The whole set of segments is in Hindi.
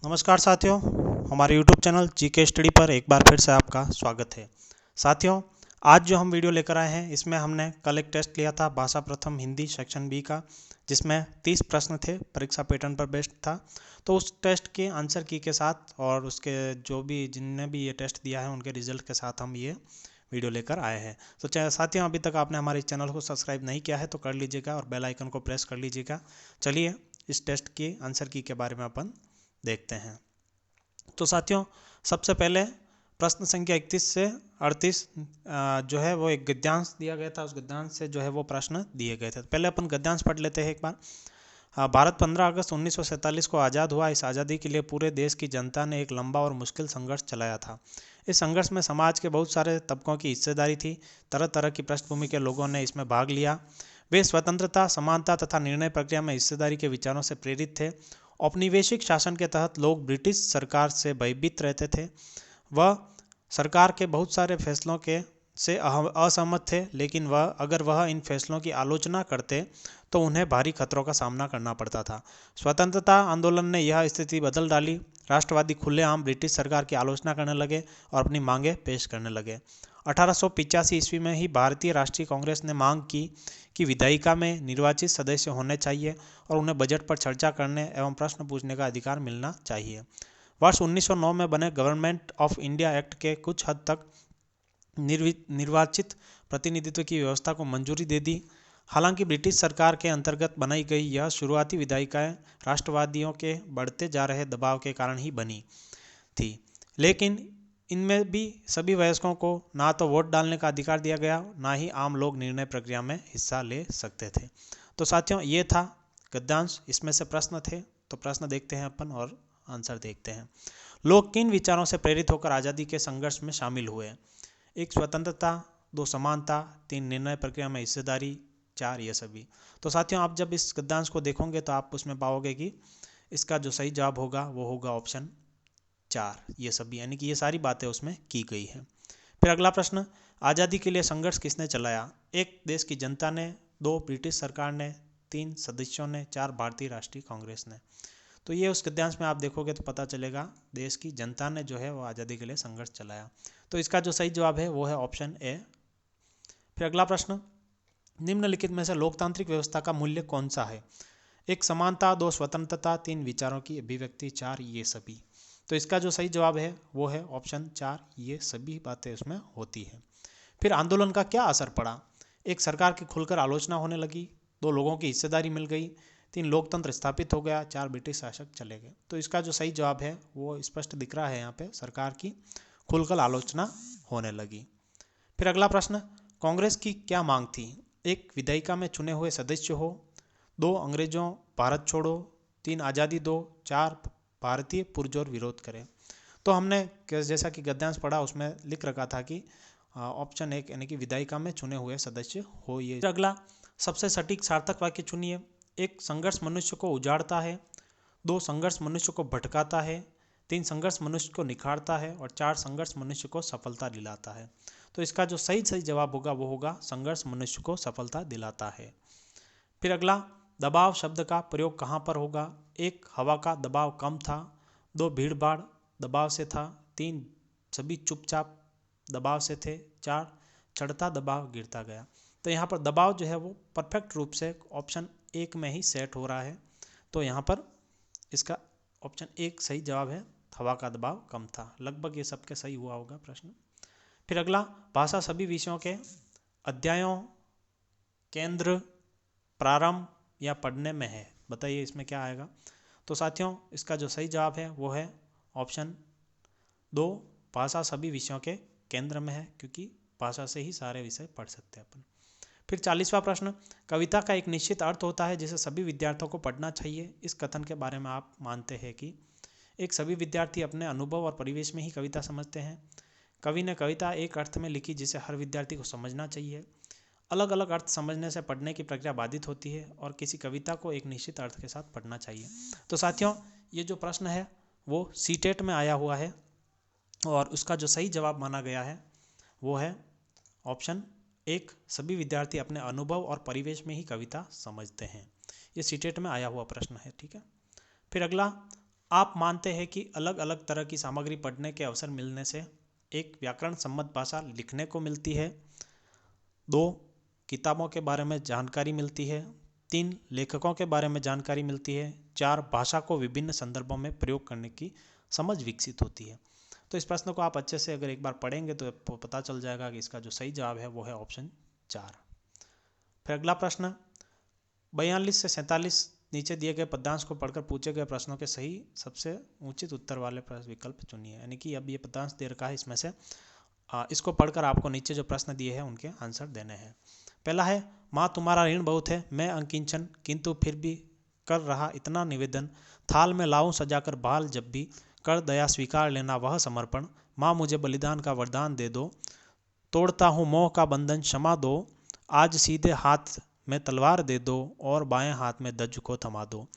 नमस्कार साथियों, हमारे YouTube चैनल जीके स्टडी पर एक बार फिर से आपका स्वागत है। साथियों, आज जो हम वीडियो लेकर आए हैं इसमें हमने कल एक टेस्ट लिया था भाषा प्रथम हिंदी सेक्शन बी का, जिसमें 30 प्रश्न थे, परीक्षा पैटर्न पर बेस्ड था। तो उस टेस्ट के आंसर की के साथ और उसके जो भी जिनने भी ये टेस्ट दिया है उनके रिजल्ट के साथ हम ये वीडियो लेकर आए हैं। तो साथियों, अभी तक आपने हमारे चैनल को सब्सक्राइब नहीं किया है तो कर लीजिएगा और बेल आइकन को प्रेस कर लीजिएगा। चलिए इस टेस्ट के आंसर की के बारे में अपन देखते हैं। तो साथियों, सबसे पहले प्रश्न संख्या 31 से 38 जो है वो एक गद्यांश दिया गया था। उस गद्यांश से जो है वो प्रश्न दिए गए थे। पहले अपन गद्यांश पढ़ लेते हैं एक बार। भारत 15 अगस्त 1947 को आज़ाद हुआ। इस आज़ादी के लिए पूरे देश की जनता ने एक लंबा और मुश्किल संघर्ष चलाया था। इस संघर्ष में समाज के बहुत सारे तबकों की हिस्सेदारी थी। तरह तरह की पृष्ठभूमि के लोगों ने इसमें भाग लिया। वे स्वतंत्रता, समानता तथा निर्णय प्रक्रिया में हिस्सेदारी के विचारों से प्रेरित थे। औपनिवेशिक शासन के तहत लोग ब्रिटिश सरकार से भयभीत रहते थे। वह सरकार के बहुत सारे फैसलों के से असहमत थे, लेकिन वह इन फैसलों की आलोचना करते तो उन्हें भारी खतरों का सामना करना पड़ता था। स्वतंत्रता आंदोलन ने यह स्थिति बदल डाली। राष्ट्रवादी खुलेआम ब्रिटिश सरकार की आलोचना करने लगे और अपनी मांगें पेश करने लगे। 1885 ईस्वी में ही भारतीय राष्ट्रीय कांग्रेस ने मांग की कि विधायिका में निर्वाचित सदस्य होने चाहिए और उन्हें बजट पर चर्चा करने एवं प्रश्न पूछने का अधिकार मिलना चाहिए। वर्ष 1909 में बने गवर्नमेंट ऑफ इंडिया एक्ट के कुछ हद तक निर्वाचित प्रतिनिधित्व की व्यवस्था को मंजूरी दे दी। हालांकि ब्रिटिश सरकार के अंतर्गत बनाई गई यह शुरुआती विधायिकाएं राष्ट्रवादियों के बढ़ते जा रहे दबाव के कारण ही बनी थी, लेकिन इनमें भी सभी वयस्कों को ना तो वोट डालने का अधिकार दिया गया, ना ही आम लोग निर्णय प्रक्रिया में हिस्सा ले सकते थे। तो साथियों, ये था गद्यांश। इसमें से प्रश्न थे, तो प्रश्न देखते हैं अपन और आंसर देखते हैं। लोग किन विचारों से प्रेरित होकर आज़ादी के संघर्ष में शामिल हुए? 1 स्वतंत्रता, 2 समानता, 3 निर्णय प्रक्रिया में हिस्सेदारी, 4 ये सभी। तो साथियों, आप जब इस गद्यांश को देखोगे तो आप उसमें पाओगे कि इसका जो सही जवाब होगा वो होगा ऑप्शन 4 ये सभी, यानी कि ये सारी बातें उसमें की गई है। फिर अगला प्रश्न, आज़ादी के लिए संघर्ष किसने चलाया? 1 देश की जनता ने, 2 ब्रिटिश सरकार ने, 3 सदस्यों ने, 4 भारतीय राष्ट्रीय कांग्रेस ने। तो ये उस गद्यांश में आप देखोगे तो पता चलेगा देश की जनता ने जो है वो आज़ादी के लिए संघर्ष चलाया। तो इसका जो सही जवाब है वो है ऑप्शन ए। फिर अगला प्रश्न, निम्नलिखित में से लोकतांत्रिक व्यवस्था का मूल्य कौन सा है? 1 समानता, 2 स्वतंत्रता, 3 विचारों की अभिव्यक्ति, 4 ये सभी। तो इसका जो सही जवाब है वो है ऑप्शन 4 ये सभी बातें उसमें होती है। फिर आंदोलन का क्या असर पड़ा? 1 सरकार की खुलकर आलोचना होने लगी, 2 लोगों की हिस्सेदारी मिल गई, 3 लोकतंत्र स्थापित हो गया, 4 ब्रिटिश शासक चले गए। तो इसका जो सही जवाब है वो स्पष्ट दिख रहा है यहाँ पे, सरकार की खुलकर आलोचना होने लगी। फिर अगला प्रश्न, कांग्रेस की क्या मांग थी? 1 विधायिका में चुने हुए सदस्य हो, 2 अंग्रेजों भारत छोड़ो, 3 आज़ादी दो, 4 भारतीय पुरजोर विरोध करें। तो हमने जैसा कि गद्यांश पढ़ा उसमें लिख रखा था कि ऑप्शन 1 यानी कि विधायिका में चुने हुए सदस्य हो ये। अगला, सबसे सटीक सार्थक वाक्य चुनिए। 1 संघर्ष मनुष्य को उजाड़ता है, 2 संघर्ष मनुष्य को भटकाता है, 3 संघर्ष मनुष्य को निखारता है और 4 संघर्ष मनुष्य को सफलता दिलाता है। तो इसका जो सही जवाब होगा वो होगा संघर्ष मनुष्य को सफलता दिलाता है। फिर अगला, दबाव शब्द का प्रयोग कहाँ पर होगा? 1 हवा का दबाव कम था, 2 भीड़ भाड़ दबाव से था, 3 सभी चुपचाप दबाव से थे, 4 चढ़ता दबाव गिरता गया। तो यहाँ पर दबाव जो है वो परफेक्ट रूप से ऑप्शन 1 में ही सेट हो रहा है। तो यहाँ पर इसका ऑप्शन 1 सही जवाब है, हवा का दबाव कम था। लगभग ये सबके सही हुआ होगा प्रश्न। फिर अगला, भाषा सभी विषयों के अध्यायों, केंद्र, प्रारंभ या पढ़ने में है, बताइए इसमें क्या आएगा? तो साथियों, इसका जो सही जवाब है वो है ऑप्शन 2, भाषा सभी विषयों के केंद्र में है, क्योंकि भाषा से ही सारे विषय पढ़ सकते हैं अपन। फिर 40वां प्रश्न, कविता का एक निश्चित अर्थ होता है जिसे सभी विद्यार्थियों को पढ़ना चाहिए। इस कथन के बारे में आप मानते हैं कि 1 सभी विद्यार्थी अपने अनुभव और परिवेश में ही कविता समझते हैं, कवि ने कविता एक अर्थ में लिखी जिसे हर विद्यार्थी को समझना चाहिए, अलग अलग अर्थ समझने से पढ़ने की प्रक्रिया बाधित होती है और किसी कविता को एक निश्चित अर्थ के साथ पढ़ना चाहिए। तो साथियों, ये जो प्रश्न है वो सीटेट में आया हुआ है और उसका जो सही जवाब माना गया है वो है ऑप्शन 1, सभी विद्यार्थी अपने अनुभव और परिवेश में ही कविता समझते हैं। ये सीटेट में आया हुआ प्रश्न है, ठीक है। फिर अगला, आप मानते हैं कि अलग अलग तरह की सामग्री पढ़ने के अवसर मिलने से एक व्याकरण सम्मत भाषा लिखने को मिलती है। 2 किताबों के बारे में जानकारी मिलती है। 3 लेखकों के बारे में जानकारी मिलती है। 4 भाषा को विभिन्न संदर्भों में प्रयोग करने की समझ विकसित होती है। तो इस प्रश्न को आप अच्छे से अगर एक बार पढ़ेंगे तो आपको पता चल जाएगा कि इसका जो सही जवाब है वो है ऑप्शन 4। फिर अगला प्रश्न 42 से 47 नीचे दिए गए पद्यांश को पढ़कर पूछे गए प्रश्नों के सही सबसे उचित उत्तर वाले विकल्प चुनिए। यानी कि अब ये पद्यांश दे रखा है, इसमें से इसको पढ़कर आपको नीचे जो प्रश्न दिए हैं उनके आंसर देने हैं। पहला है, माँ तुम्हारा ऋण बहुत है, मैं अंकिंचन किंतु फिर भी कर रहा इतना निवेदन, थाल में लाऊं सजाकर बाल जब भी, कर दया स्वीकार लेना वह समर्पण, माँ मुझे बलिदान का वरदान दे दो, तोड़ता हूँ मोह का बंधन क्षमा दो, आज सीधे हाथ में तलवार दे दो और बाएं हाथ में दज को थमा दो,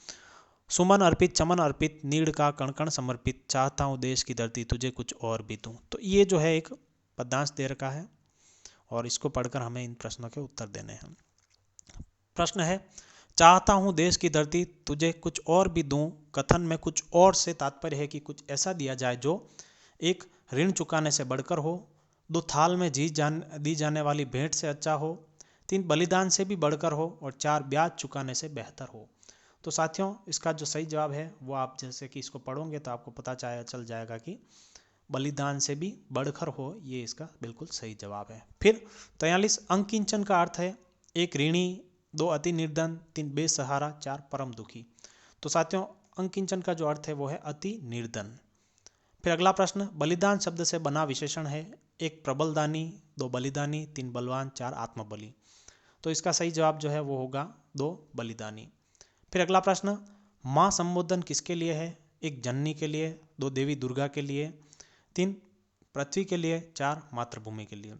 सुमन अर्पित चमन अर्पित नीड़ का कण कण समर्पित, चाहता हूँ देश की धरती तुझे कुछ और भी दूं। तो ये जो है एक पद्यांश दे रखा है और इसको पढ़कर हमें इन प्रश्नों के उत्तर देने हैं। प्रश्न है, चाहता हूँ देश की धरती तुझे कुछ और भी दूं, कथन में कुछ और से तात्पर्य है कि कुछ ऐसा दिया जाए जो एक ऋण चुकाने से बढ़कर हो, 2 थाल में दी जाने वाली भेंट से अच्छा हो, 3 बलिदान से भी बढ़कर हो और 4 ब्याज चुकाने से बेहतर हो। तो साथियों इसका जो सही जवाब है वो आप जैसे कि इसको पढ़ोगे तो आपको पता चल जाएगा कि बलिदान से भी बढ़कर हो, ये इसका बिल्कुल सही जवाब है। फिर 43 अंकिंचन का अर्थ है 1 ऋणी, 2 अति निर्धन, 3 बेसहारा, 4 परम दुखी। तो साथियों अंकिंचन का जो अर्थ है वो है अति निर्धन। फिर अगला प्रश्न, बलिदान शब्द से बना विशेषण है 1 प्रबलदानी, 2 बलिदानी, 3 बलवान, 4 आत्मबली। तो इसका सही जवाब जो है वो होगा 2 बलिदानी। फिर अगला प्रश्न, माँ संबोधन किसके लिए है? 1 जननी के लिए, 2 देवी दुर्गा के लिए, 3 पृथ्वी के लिए, 4 मातृभूमि के लिए।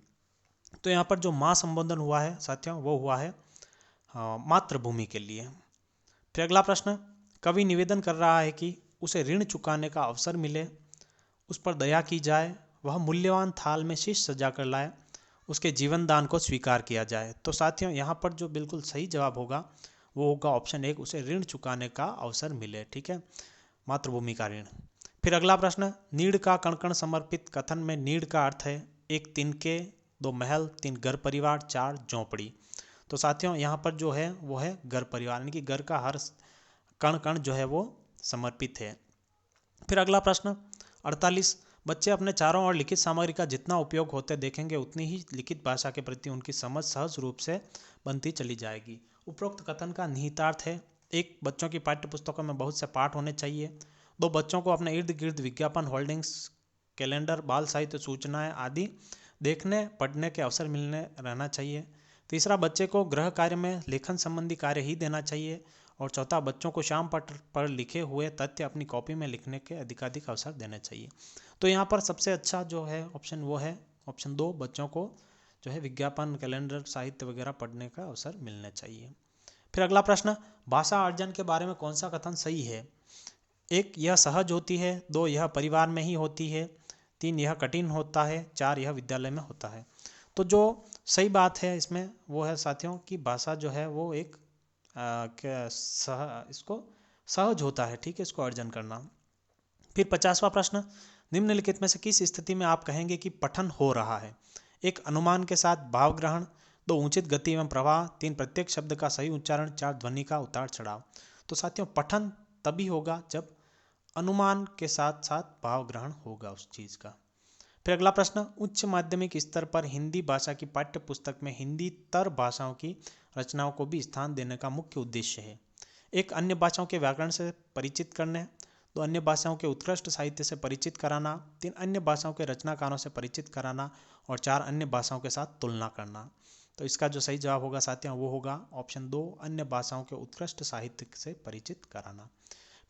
तो यहाँ पर जो माँ संबोधन हुआ है साथियों वो हुआ है मातृभूमि के लिए। फिर अगला प्रश्न, कवि निवेदन कर रहा है कि उसे ऋण चुकाने का अवसर मिले, उस पर दया की जाए, वह मूल्यवान थाल में शीश सजा कर लाए, उसके जीवन दान को स्वीकार किया जाए। तो साथियों यहाँ पर जो बिल्कुल सही जवाब होगा वो होगा ऑप्शन 1, उसे ऋण चुकाने का अवसर मिले। ठीक है, मातृभूमि का ऋण। फिर अगला प्रश्न, नीड़ का कण कण समर्पित, कथन में नीड़ का अर्थ है 1 तिनके, 2 महल, 3 घर परिवार, 4 झोंपड़ी। तो साथियों यहाँ पर जो है वो है घर परिवार, यानी कि घर का हर कण कण जो है वो समर्पित है। फिर अगला प्रश्न 48, बच्चे अपने चारों ओर लिखित सामग्री का जितना उपयोग होते देखेंगे उतनी ही लिखित भाषा के प्रति उनकी समझ सहज रूप से बनती चली जाएगी। उपरोक्त कथन का निहितार्थ है 1, बच्चों की पाठ्य पुस्तकों में बहुत से पाठ होने चाहिए, 2, बच्चों को अपने इर्द गिर्द विज्ञापन, होल्डिंग्स, कैलेंडर, बाल साहित्य, सूचनाएं आदि देखने पढ़ने के अवसर मिलने रहना चाहिए, 3, बच्चे को गृह कार्य में लेखन संबंधी कार्य ही देना चाहिए, और 4, बच्चों को शाम पर लिखे हुए तथ्य अपनी कॉपी में लिखने के अधिकाधिक अवसर देने चाहिए। तो यहाँ पर सबसे अच्छा जो है ऑप्शन वो है ऑप्शन 2, बच्चों को जो है विज्ञापन, कैलेंडर, साहित्य वगैरह पढ़ने का अवसर मिलने चाहिए। फिर अगला प्रश्न, भाषा अर्जन के बारे में कौन सा कथन सही है? 1, यह सहज होती है, 2, यह परिवार में ही होती है, 3, यह कठिन होता है, 4, यह विद्यालय में होता है। तो जो सही बात है इसमें वो है साथियों कि भाषा जो है वो एक इसको सहज होता है। ठीक है, इसको अर्जन करना। फिर 50वां प्रश्न, निम्नलिखित में से किस स्थिति में आप कहेंगे कि पठन हो रहा है? 1, अनुमान के साथ भाव ग्रहण, 2, उचित गति एवं प्रवाह, 3, प्रत्येक शब्द का सही उच्चारण, 4, ध्वनि का उतार चढ़ाव। तो साथियों पठन तभी होगा जब अनुमान के साथ साथ भाव ग्रहण होगा उस चीज का। फिर अगला प्रश्न, उच्च माध्यमिक स्तर पर हिंदी भाषा की पाठ्य पुस्तक में हिंदी तर भाषाओं की रचनाओं को भी स्थान देने का मुख्य उद्देश्य है। 1, अन्य भाषाओं के व्याकरण से परिचित करने, 2, अन्य भाषाओं के उत्कृष्ट साहित्य से परिचित कराना, 3, अन्य भाषाओं के रचनाकारों से परिचित कराना, और 4, अन्य भाषाओं के साथ तुलना करना। तो इसका जो सही जवाब होगा साथियों वो होगा ऑप्शन 2, अन्य भाषाओं के उत्कृष्ट साहित्य से परिचित कराना।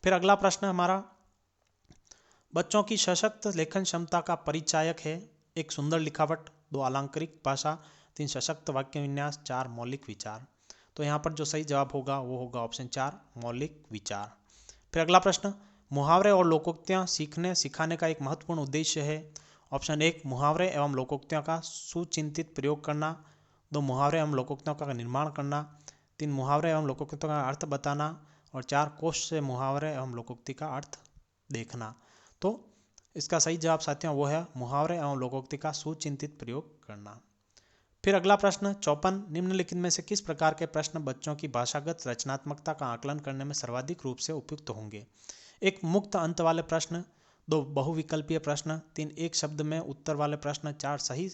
फिर अगला प्रश्न हमारा, बच्चों की सशक्त लेखन क्षमता का परिचायक है 1, सुंदर लिखावट, 2, अलंकारिक भाषा, 3, सशक्त वाक्य विन्यास, 4, मौलिक विचार। तो यहाँ पर जो सही जवाब होगा वो होगा ऑप्शन 4, मौलिक विचार। फिर अगला प्रश्न, मुहावरे और लोकोक्तियाँ सीखने सिखाने का एक महत्वपूर्ण उद्देश्य है। ऑप्शन 1, मुहावरे एवं लोकोक्तियों का सुचिंतित प्रयोग करना, 2, मुहावरे एवं लोकोक्तियों का निर्माण करना, 3, मुहावरे एवं लोकोक्तियों का अर्थ बताना, और 4, कोश से मुहावरे एवं लोकोक्ति का अर्थ देखना। तो इसका सही जवाब साथियों वो है मुहावरे एवं लोकोक्ति का सुचिंतित प्रयोग करना। फिर अगला प्रश्न 54, निम्नलिखित में से किस प्रकार के प्रश्न बच्चों की भाषागत रचनात्मकता का आकलन करने में सर्वाधिक रूप से उपयुक्त होंगे? एक मुक्त अंत वाले प्रश्न, 2 बहुविकल्पीय प्रश्न, 3 एक शब्द में उत्तर वाले प्रश्न, 4 सही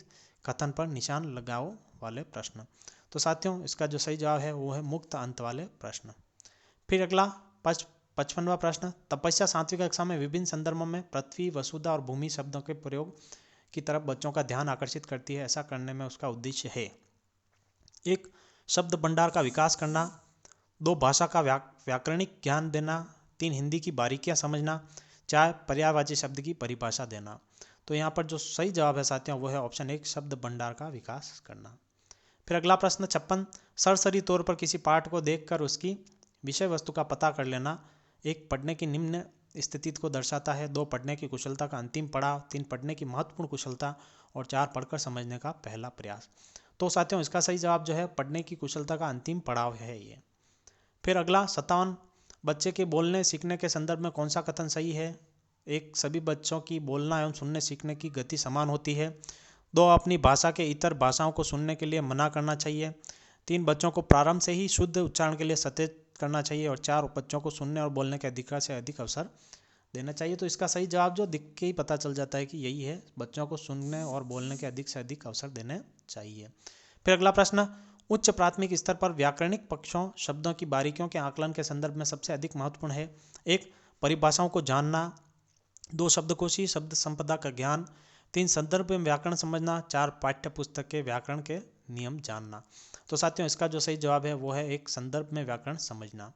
कथन पर निशान लगाओ वाले प्रश्न। तो साथियों इसका जो सही जवाब है वो है मुक्त अंत वाले प्रश्न। फिर अगला 55वां प्रश्न, तपस्या 7वीं कक्षा में विभिन्न संदर्भों में पृथ्वी, वसुधा और भूमि शब्दों के प्रयोग की तरफ बच्चों का ध्यान आकर्षित करती है। ऐसा करने में उसका उद्देश्य है: 1 शब्द भंडार का विकास करना, 2 भाषा का व्याकरणिक ज्ञान देना, 3 हिंदी की बारीकियां समझना, 4 पर्यायवाची शब्द की परिभाषा देना। तो यहाँ पर जो सही जवाब है साथियों वो है ऑप्शन 1 शब्द भंडार का विकास करना। फिर अगला प्रश्न 56, सरसरी तौर पर किसी पाठ को देखकर उसकी विषय वस्तु का पता कर लेना। 1 पढ़ने की निम्न स्थिति को दर्शाता है, 2 पढ़ने की कुशलता का अंतिम पड़ाव, 3 पढ़ने की महत्वपूर्ण कुशलता और 4 पढ़कर समझने का पहला प्रयास। तो साथियों इसका सही जवाब जो है पढ़ने की कुशलता का अंतिम पड़ाव है ये। फिर अगला 57, बच्चे के बोलने सीखने के संदर्भ में कौन सा कथन सही है? 1 सभी बच्चों की बोलना एवं सुनने सीखने की गति समान होती है, 2 अपनी भाषा के इतर भाषाओं को सुनने के लिए मना करना चाहिए, 3 बच्चों को प्रारंभ से ही शुद्ध उच्चारण के लिए सचेत करना चाहिए और 4 बच्चों को सुनने और बोलने के अधिकार से अधिक अवसर देना चाहिए। तो इसका सही जवाब जो दिख के ही पता चल जाता है कि यही है, बच्चों को सुनने और बोलने के अधिक से अधिक अवसर देने चाहिए। फिर अगला प्रश्न, उच्च प्राथमिक स्तर पर व्याकरणिक पक्षों शब्दों की बारीकियों के आकलन के संदर्भ में सबसे अधिक महत्वपूर्ण है? 1 परिभाषाओं को जानना, 2 शब्दकोशी शब्द संपदा का ज्ञान, 3 संदर्भ में व्याकरण समझना, 4 पाठ्य पुस्तक के व्याकरण के नियम जानना। तो साथियों इसका जो सही जवाब है वो है 1 संदर्भ में व्याकरण समझना।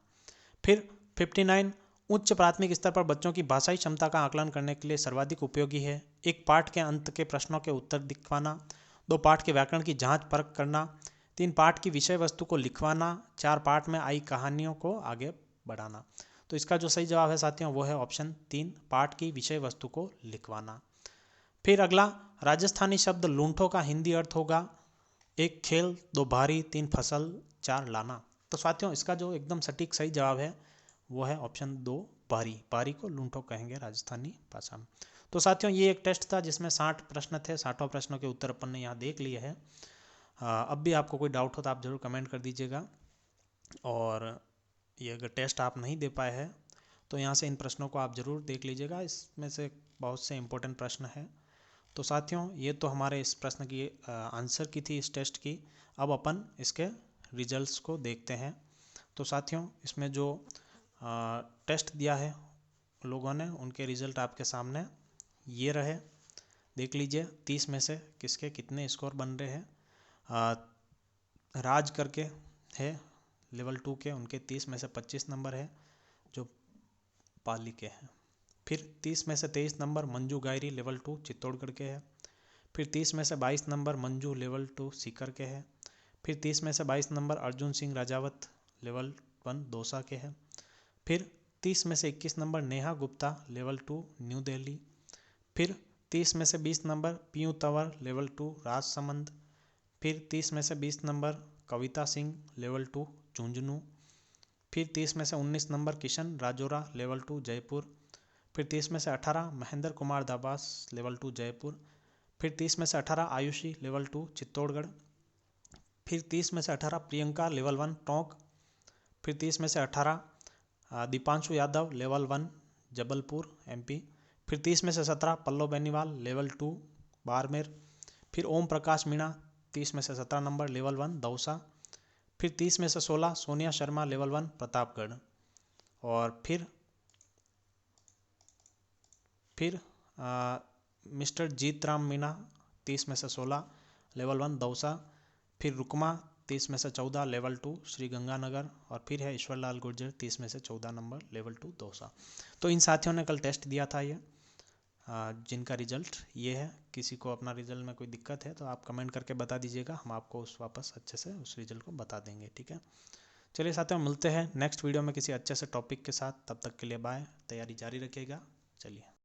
फिर 59, उच्च प्राथमिक स्तर पर बच्चों की भाषाई क्षमता का आकलन करने के लिए सर्वाधिक उपयोगी है? 1 पाठ के अंत के प्रश्नों के उत्तर दिखवाना, 2 पाठ के व्याकरण की जांच परख करना, 3 पाठ की विषय वस्तु को लिखवाना, 4 पाठ में आई कहानियों को आगे बढ़ाना। तो इसका जो सही जवाब है साथियों वो है ऑप्शन 3 पाठ की विषय वस्तु को लिखवाना। फिर अगला राजस्थानी शब्द लूंठो का हिंदी अर्थ होगा: 1 खेल, 2 भारी, 3 फसल, 4 लाना। तो साथियों इसका जो एकदम सटीक सही जवाब है वो है ऑप्शन 2 भारी। भारी को लूंठो कहेंगे राजस्थानी भाषा में। तो साथियों ये एक टेस्ट था जिसमें 60 प्रश्न थे, 60 प्रश्नों के उत्तर अपन ने यहाँ देख लिए हैं। अब भी आपको कोई डाउट हो तो आप ज़रूर कमेंट कर दीजिएगा, और ये अगर टेस्ट आप नहीं दे पाए हैं तो यहाँ से इन प्रश्नों को आप ज़रूर देख लीजिएगा, इसमें से बहुत से इंपॉर्टेंट प्रश्न हैं। तो साथियों ये तो हमारे इस प्रश्न की आंसर की थी इस टेस्ट की। अब अपन इसके रिजल्ट्स को देखते हैं। तो साथियों इसमें जो टेस्ट दिया है लोगों ने उनके रिजल्ट आपके सामने ये रहे, देख लीजिए 30 में से किसके कितने स्कोर बन रहे हैं। राज करके है लेवल 2 के, उनके 30 में से 25 नंबर है जो पाली के हैं। फिर 30 में से 23 नंबर मंजू गायरी लेवल 2 चित्तौड़गढ़ के हैं। फिर 30 में से 22 नंबर मंजू लेवल 2 सीकर के हैं। फिर 30 में से 22 नंबर अर्जुन सिंह राजावत लेवल 1 दौसा के हैं। फिर 30 में से 21 number Neha Gupta level 2 new Delhi. फिर 30 में से 20 नंबर पीयू तंवर लेवल 2 राजसमंद। फिर 30 में से 20 नंबर कविता सिंह लेवल 2 झुंझुनू। फिर 30 में से 19 नंबर किशन राजौरा लेवल 2 जयपुर। फिर 30 में से 18 महेंद्र कुमार दाबास लेवल 2 जयपुर। फिर 30 में से 18 आयुषी लेवल 2 चित्तौड़गढ़। फिर 30 में से 18 प्रियंका लेवल 1 टोंक। फिर 30 में से 18 दीपांशु यादव लेवल 1 जबलपुर एमपी। फिर 30 में से 17 पल्लव बेनीवाल लेवल 2 बाड़मेर। फिर ओम प्रकाश मीणा 30 में से 17 नंबर लेवल 1 दौसा। फिर 30 में से 16 सोनिया शर्मा लेवल 1 प्रतापगढ़। और फिर मिस्टर जीत राम मीणा 30 में से 16 लेवल 1 दौसा। फिर रुकमा 30 में से 14 लेवल 2 श्री गंगानगर। और फिर है ईश्वरलाल गुर्जर 30 में से 14 नंबर लेवल 2 दौसा। तो इन साथियों ने कल टेस्ट दिया था ये, जिनका रिजल्ट ये है। किसी को अपना रिजल्ट में कोई दिक्कत है तो आप कमेंट करके बता दीजिएगा, हम आपको उस वापस अच्छे से उस रिजल्ट को बता देंगे, ठीक है। चलिए साथियों मिलते हैं नेक्स्ट वीडियो में किसी अच्छे से टॉपिक के साथ, तब तक के लिए बाय, तैयारी जारी रखिएगा। चलिए।